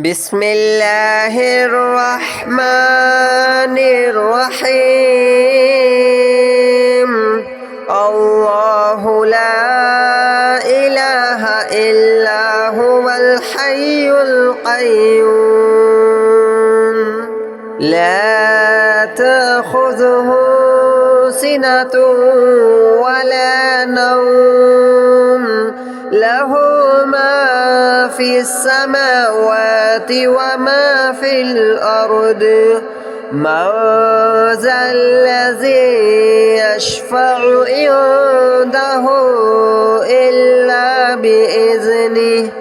بسم الله الرحمن الرحيم الله لا إله إلا هو الحي القيوم لا تأخذه سنة ولا نوم له ما في السماوات وما في الأرض من ذا الذي يشفع عنده إلا بإذنه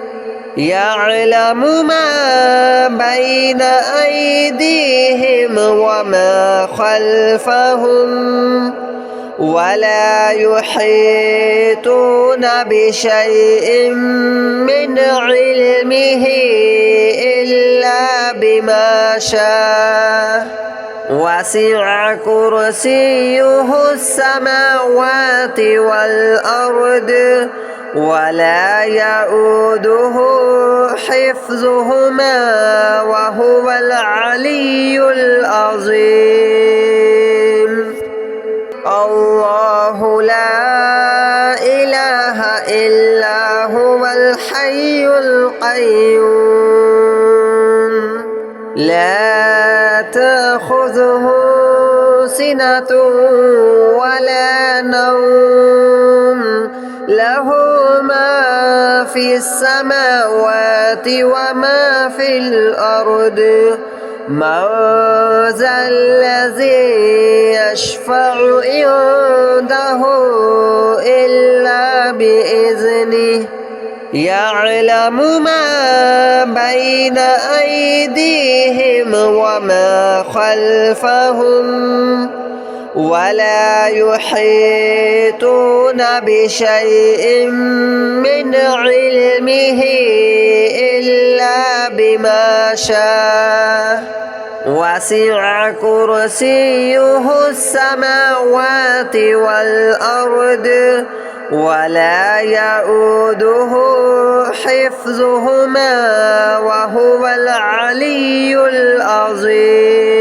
يعلم ما بين أيديهم وما خلفهم ولا يحيطون بشيء من علمه إلا بما شاء وسع كرسيه السماوات والأرض ولا يؤوده حفظهما وهو العلي العظيم الله لا إله إلا هو الحي القيوم لا تأخذه سنة ولا نوم له ما في السماوات وما في الأرض من ذا الذي يشفع عنده إلا بإذنه يعلم ما بين أيديهم وما خلفهم ولا يحيطون بشيء من علمه إلا بما شاء وسع كرسيه السماوات والأرض ولا يؤوده حفظهما وهو العلي العظيم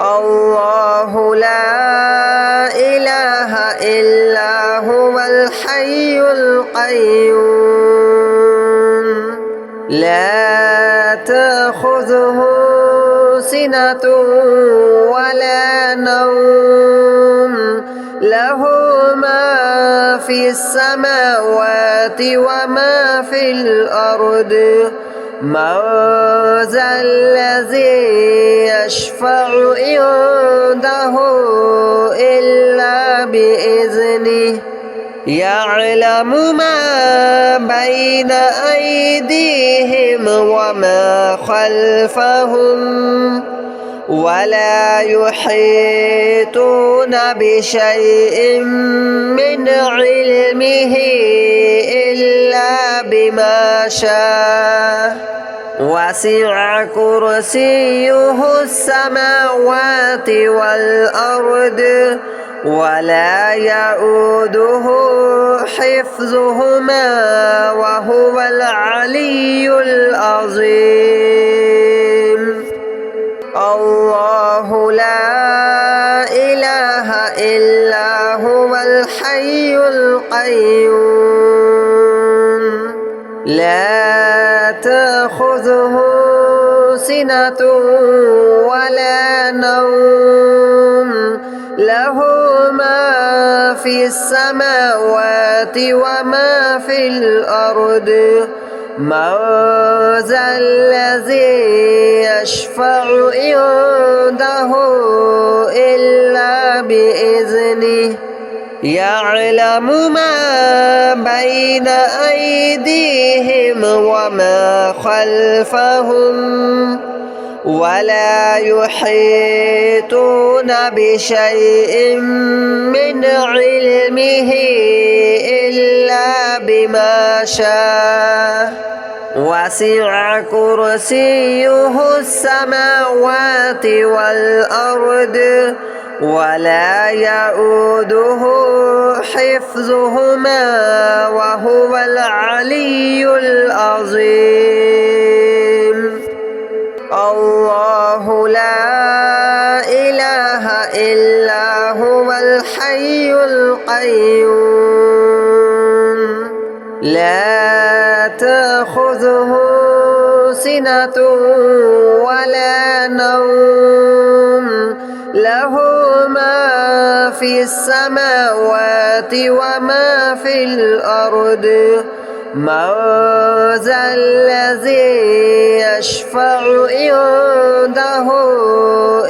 الله لا إله إلا هو الحي القيوم لا تأخذه سنة ولا نوم له ما في السماوات وما في الأرض من ذا الذي يشفع عنده إلا بإذنه يعلم ما بين أيديهم وما خلفهم ولا يحيطون بشيء من علمه إلا بما شاء وسع كرسيه السماوات والأرض ولا يؤوده حفظهما وهو العلي العظيم الله لا إله إلا هو الحي القيوم لا تأخذه سنة ولا نوم له ما في السماوات وما في الأرض من ذا الذي يشفع عنده إلا بإذنه يعلم ما بين أيديهم وما خلفهم ولا يحيطون بشيء من علمه إلا بما شاء وسع كرسيه السماوات والأرض ولا يؤوده حفظهما وهو العلي العظيم. القيوم لا تأخذه سنة ولا نوم له ما في السماوات وما في الأرض من ذا الذي يشفع عنده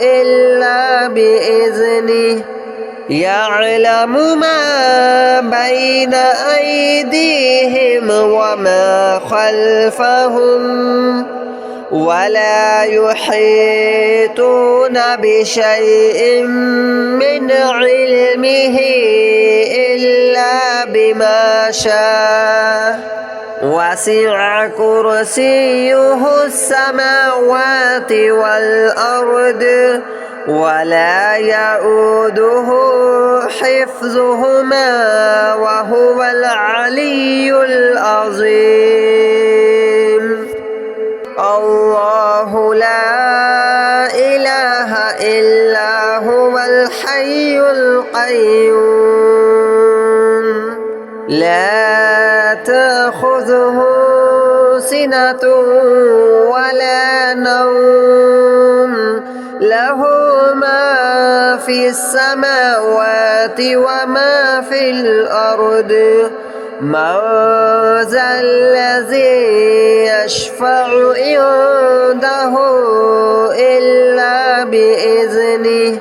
إلا بإذنه يعلم ما بين أيديهم وما خلفهم ولا يحيطون بشيء من علمه إلا بما شاء وسع كرسيه السماوات والأرض ولا يؤوده حفظهما وهو العلي العظيم الله لا إله إلا هو الحي القيوم لا تأخذه سنة ولا نوم له ما في السماوات وما في الأرض من ذا الذي يشفع عنده إلا بإذنه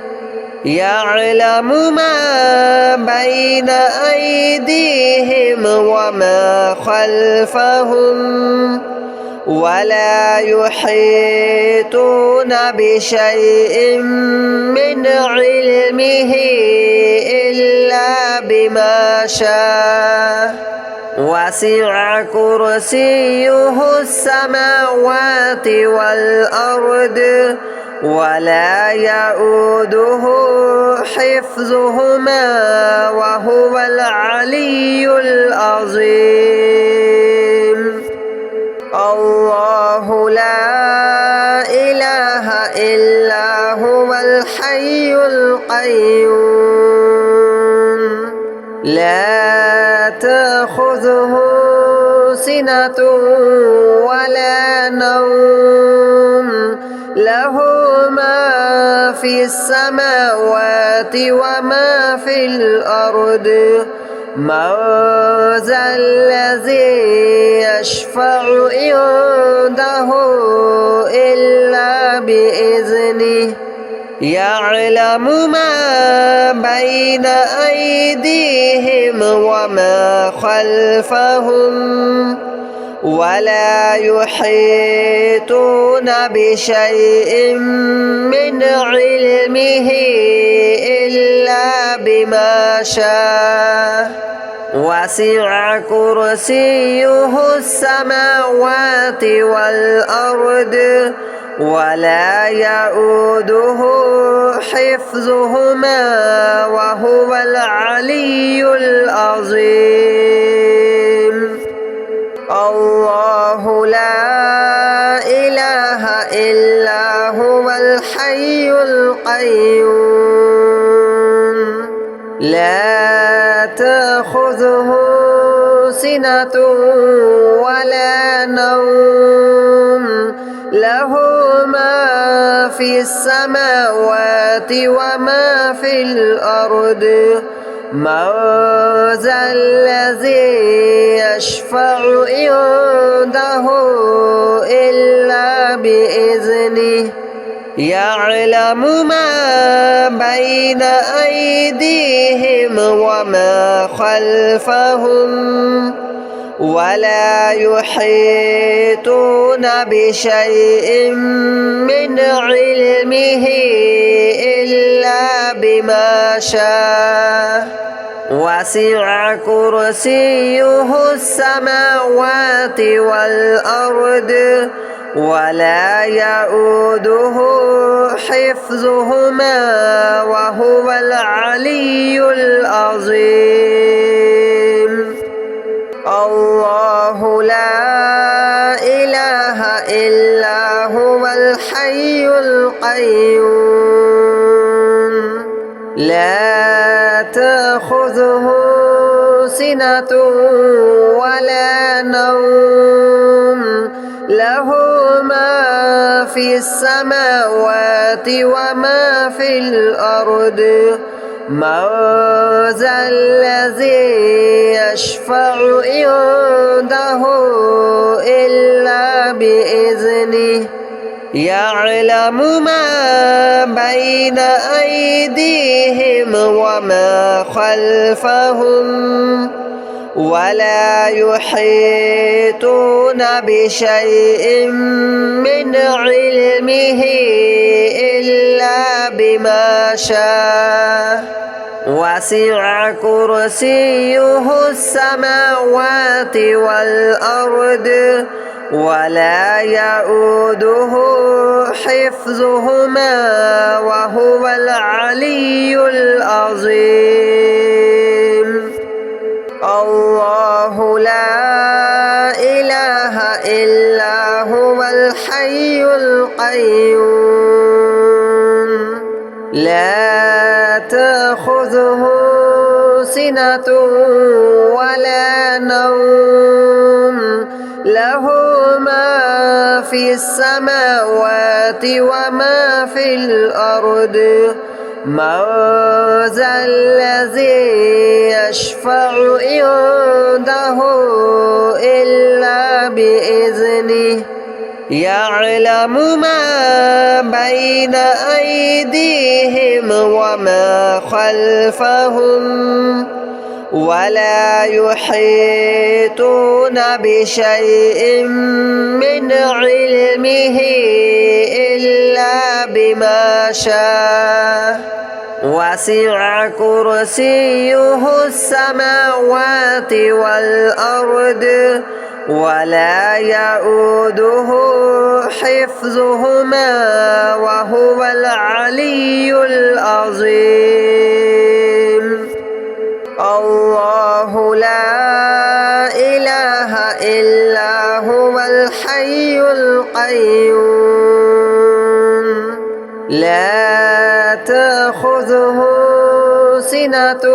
يعلم ما بين أيديهم وما خلفهم ولا يحيطون بشيء من علمه إلا بما شاء وسع كرسيه السماوات والأرض ولا يؤوده حفظهما وهو العلي العظيم الله لا إله إلا هو الحي القيوم لا تأخذه سنة ولا نوم له ما في السماوات وما في الأرض من ذا الذي يشفع عنده إلا بإذنه يعلم ما بين أيديهم وما خلفهم ولا يحيطون بشيء من علمه إلا بما شاء وسع كرسيه السماوات والأرض ولا يؤوده حفظهما وهو العلي العظيم الله لا إله إلا هو الحي القيوم لا تأخذه سنة ولا نوم له ما في السماوات وما في الأرض من ذا الذي يشفع عنده إلا بإذنه يعلم ما بين أيديهم وما خلفهم ولا يحيطون بشيء من علمه إلا بما شاء وسع كرسيه السماوات والأرض ولا يؤوده حفظهما وهو العلي العظيم الله لا إله إلا هو الحي القيوم لا تأخذه سنة ولا نوم له ما في السماوات وما في الأرض من ذا الذي يشفع عنده إلا بإذنه يعلم ما بين أيديهم وما خلفهم ولا يحيطون بشيء من علمه إلا بما شاء وسع كرسيه السماوات والأرض ولا يؤوده حفظهما وهو العلي العظيم الله لا إله إلا هو الحي القيوم لا تأخذه سنة ولا نوم له ما في السماوات وما في الأرض من ذا الذي يشفع عنده إلا بإذنه يعلم ما بين أيديهم وما خلفهم ولا يحيطون بشيء من علمه إلا بما شاء وسع كرسيه السماوات والأرض ولا يؤوده حفظهما وهو العلي العظيم الله لا إله إلا هو الحي القيوم لا تأخذه سنة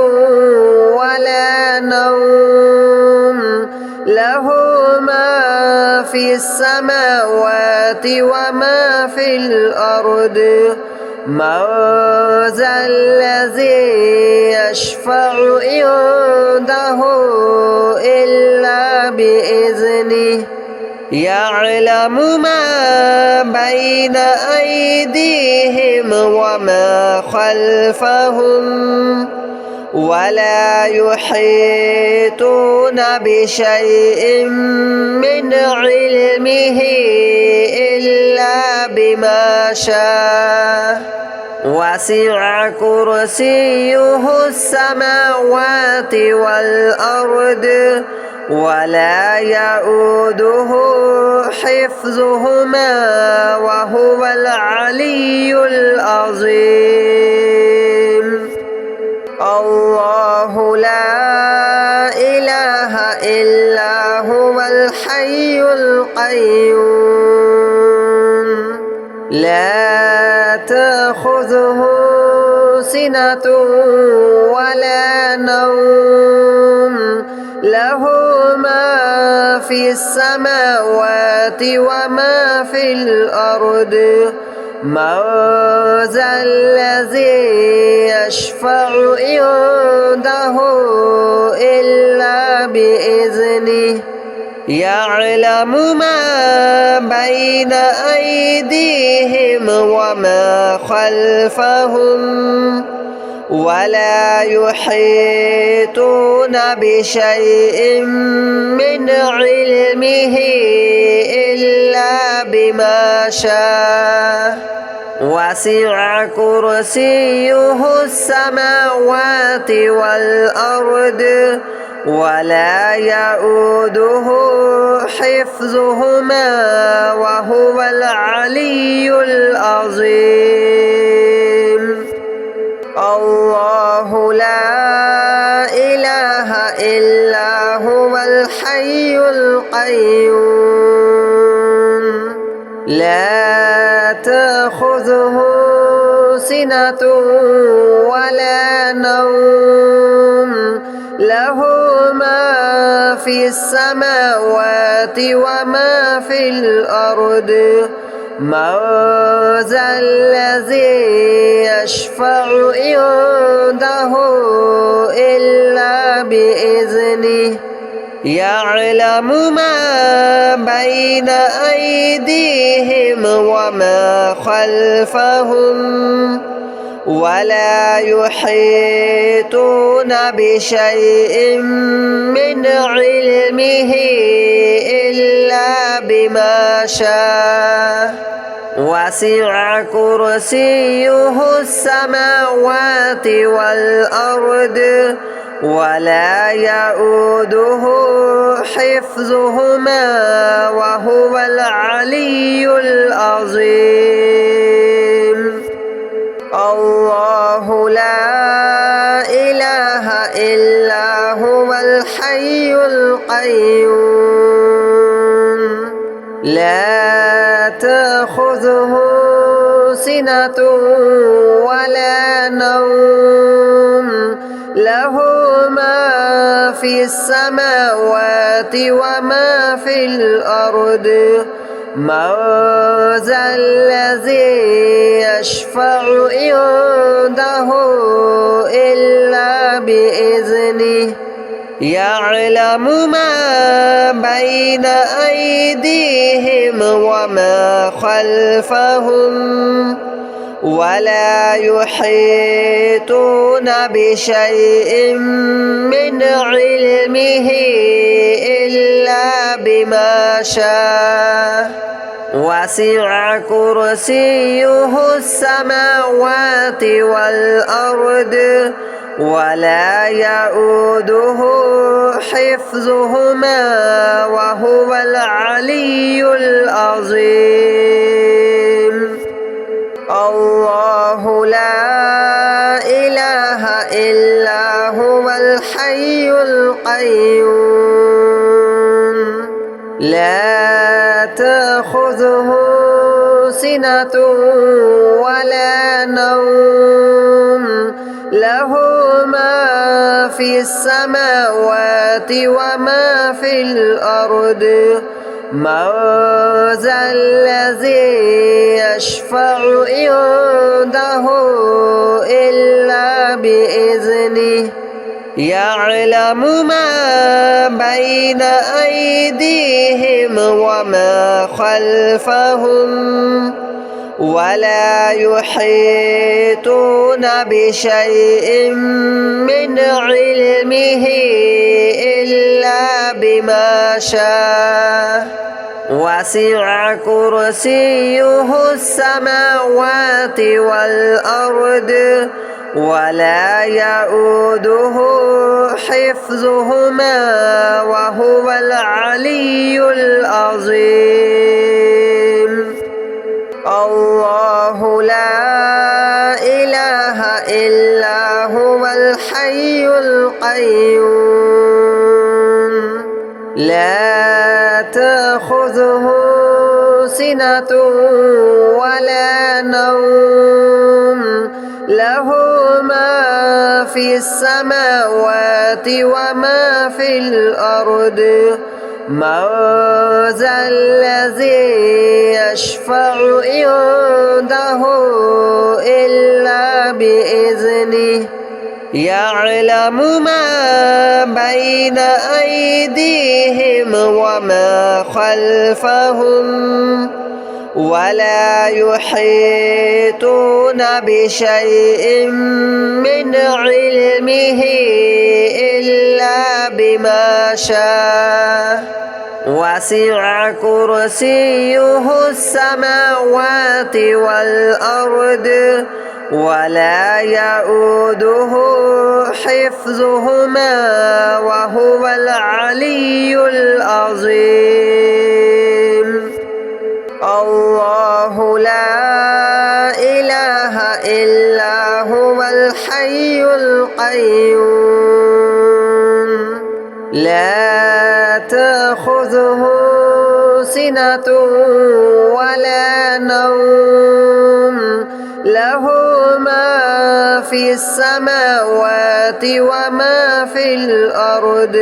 ولا نوم له ما في السماوات وما في الأرض من ذا الذي يشفع عنده إلا بإذنه يعلم ما بين أيديهم وما خلفهم ولا يحيطون بشيء من علمه إلا بما شاء وسع كرسيه السماوات والأرض ولا يؤوده حفظهما وهو العلي العظيم الله لا إله إلا هو الحي القيوم لا تأخذه سنة ولا نوم له ما في السماوات وما في الأرض من ذا الذي يشفع عنده إلا بإذنه يعلم ما بين أيديهم وما خلفهم ولا يحيطون بشيء من علمه إلا بما شاء وسع كرسيه السماوات والأرض ولا يؤوده حفظهما وهو العلي العظيم الله لا إله إلا هو الحي القيوم لا تأخذه سنة ولا نوم له ما في السماوات وما في الأرض من ذا الذي يشفع عنده إلا بإذنه يعلم ما بين أيديهم وما خلفهم ولا يحيطون بشيء من علمه إلا بما شاء وسع كرسيه السماوات والأرض ولا يؤوده حفظهما وهو العلي العظيم الله لا إله إلا هو الحي القيوم لا تأخذه سنة ولا نوم له ما في السماوات وما في الأرض من ذا الذي يشفع عنده إلا بإذنه يعلم ما بين أيديهم وما خلفهم ولا يحيطون بشيء من علمه إلا بما شاء وسع كرسيه السماوات والأرض ولا يؤوده حفظهما وهو العلي العظيم الله لا إله إلا هو الحي القيوم لا تأخذه سنة ولا نوم له ما في السماوات وما في الأرض من ذا الذي يشفع عنده إلا بإذنه يعلم ما بين أيديهم وما خلفهم ولا يحيطون بشيء من علمه إلا بما شاء وسع كرسيه السماوات والأرض ولا يؤوده حفظهما وهو العلي العظيم الله لا إله إلا هو الحي القيوم لا تأخذه سنة ولا نوم له ما في السماوات وما في الأرض من ذا الذي يشفع عنده إلا بإذنه يعلم ما بين أيديهم وما خلفهم ولا يحيطون بشيء من علمه إلا بما شاء وسع كرسيه السماوات والأرض ولا يؤوده حفظهما وهو العلي العظيم الله لا إله إلا هو الحي القيوم لا تأخذه سنة ولا نوم له ما في في السماوات وما في الأرض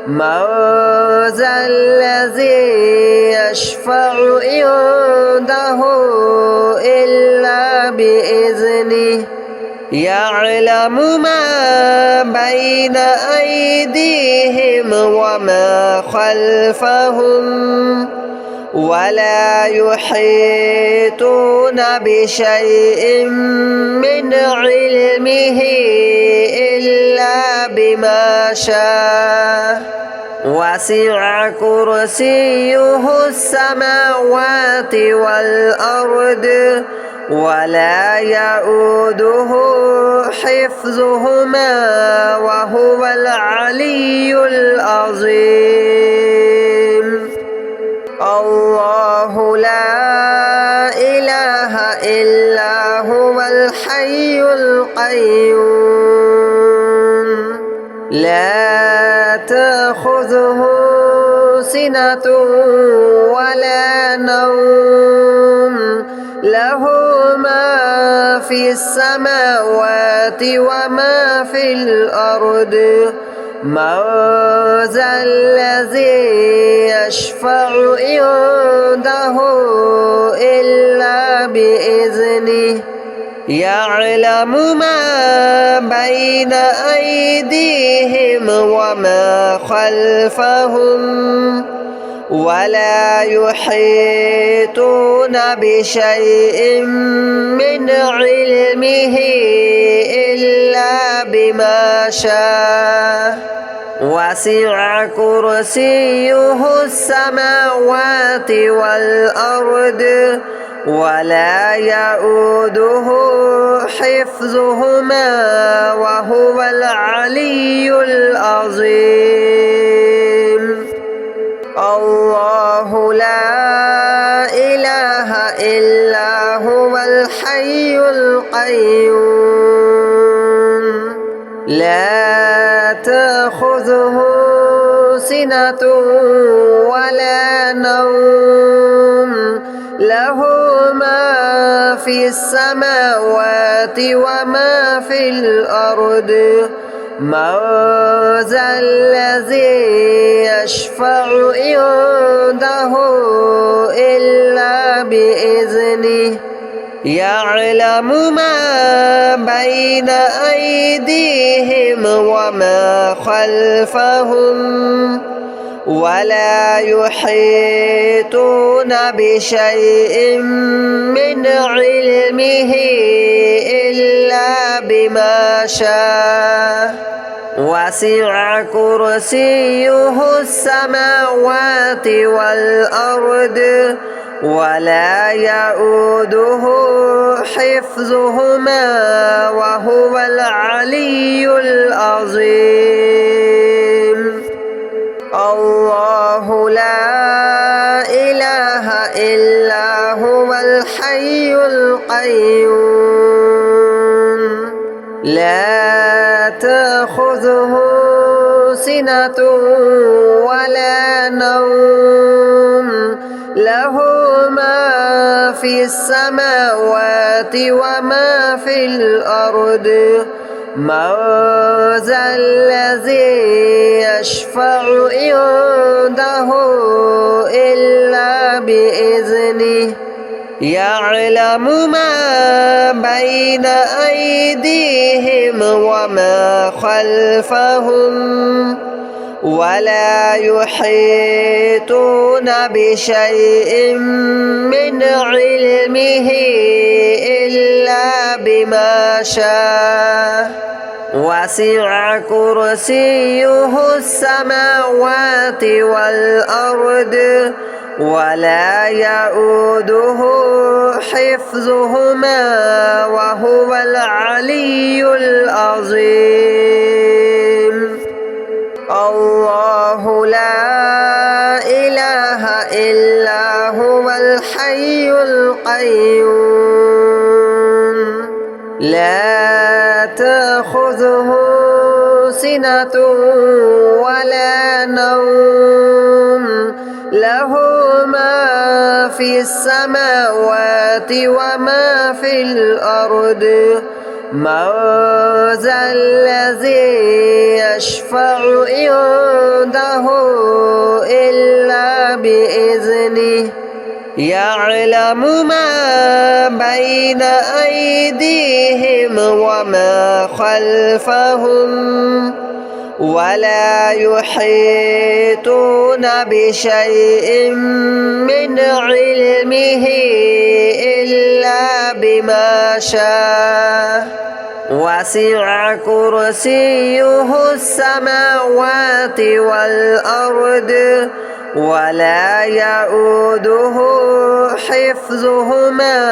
من ذا الذي يشفع عنده إلا بإذنه يعلم ما بين أيديهم وما خلفهم ولا يحيطون بشيء من علمه إلا بما شاء وسع كرسيه السماوات والأرض ولا يؤوده حفظهما وهو العلي العظيم الله لا إله إلا هو الحي القيوم لا تأخذه سنة ولا نوم له ما في السماوات وما في الأرض من ذا الذي يشفع عنده إلا بإذنه يعلم ما بين أيديهم وما خلفهم ولا يحيطون بشيء من علمه إلا بما شاء وسع كرسيه السماوات والأرض ولا يؤوده حفظهما وهو العلي العظيم الله لا إله إلا هو الحي القيوم لا تأخذه سنة ولا نوم له ما في السماوات وما في الأرض من ذا الذي يشفع عنده إلا بإذنه يعلم ما بين أيديهم وما خلفهم ولا يحيطون بشيء من علمه إلا بما شاء وسع كرسيه السماوات والأرض ولا يؤوده حفظهما وهو العلي العظيم الله لا إله إلا هو الحي القيوم لا تأخذه سنة ولا نوم له ما في السماوات وما في الأرض من ذا الذي يشفع عنده إلا بإذنه يعلم ما بين أيديهم وما خلفهم ولا يحيطون بشيء من علمه إلا بما شاء وسع كرسيه السماوات والأرض ولا يؤوده حفظهما وهو العلي العظيم الله لا إله إلا هو الحي القيوم لا تأخذه سنة ولا نوم له ما في السماوات وما في الأرض من ذا الذي يشفع عنده إلا بإذنه يعلم ما بين أيديهم وما خلفهم ولا يحيطون بشيء من علمه إلا بما شاء وسع كرسيه السماوات والأرض ولا يؤوده حفظهما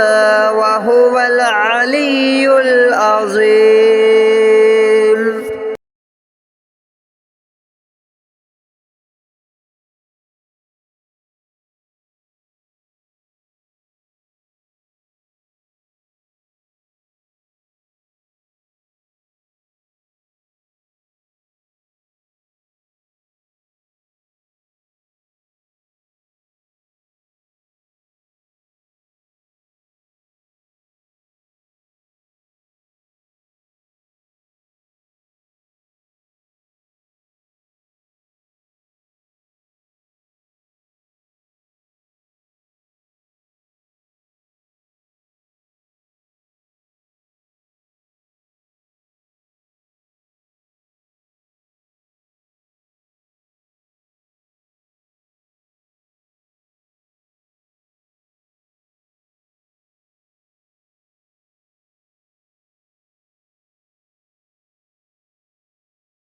وهو العلي العظيم